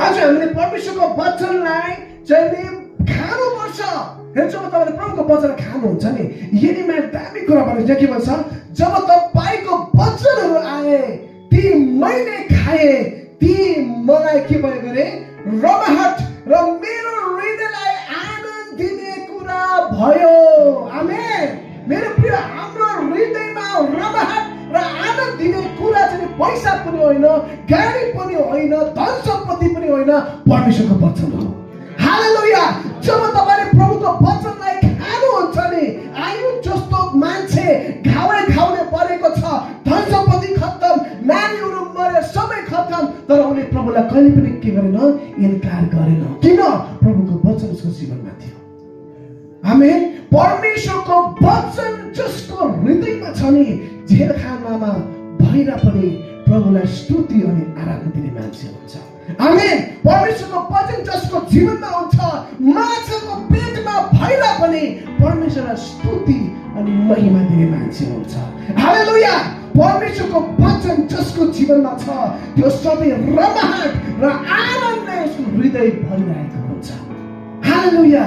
आज हामीले परमेश्वरको वचनलाई चाहिँ खानुपर्छ। हेर्छु म तपाईले प्रभुको वचन खानुहुन्छ नि, यदि मैले दामी कुरा भने के भन्छ, जब तपाईको वचनहरू आए ती मैले खाए, ती मलाई के भयो गरे रमाहट र मेरो हृदयलाई आनन्द दिने कुरा भयो। आमेन। मेरो प्रिय, हाम्रो हृदयमा रमाहट र आनन्द दिने कुरा चाहिँ पैसा पनि होइन, गाडी पनि होइन, धन सम्पत्ति पनि होइन, परमेश्वरको वचन हो। हालेलुया। जब तपाईले प्रभुको वचनलाई खानुहुन्छ नि, आयु जस्तो मान्छे घाउने परेको छ, धन सम्पत्ति खत्तम, नानीहरू मरे, सबै खत्तम, तर उनले प्रभुलाई कहिले पनि के गरेन, इन्कार गरेन। किन? प्रभुको वचन उसको जीवनमा थियो। आमेन। परमेश्वरको वचन जसको हृदयमा छ नि, जेलखानामा भएर पनि प्रभुलाई स्तुति अनि आराधना दिने मान्छे हुन्छ। आमेन। परमेश्वरको वचन जसको जीवनमा हुन्छ, माछाको पेटमा भएर पनि परमेश्वरलाई स्तुति अनि महिमा दिने मान्छे हुन्छ। हालेलुया। परमेश्वरको वचन जसको जीवनमा छ, त्यो सबै रमाहट र आनन्दले उसको हृदय भरिरहेको हुन्छ। हालेलुया।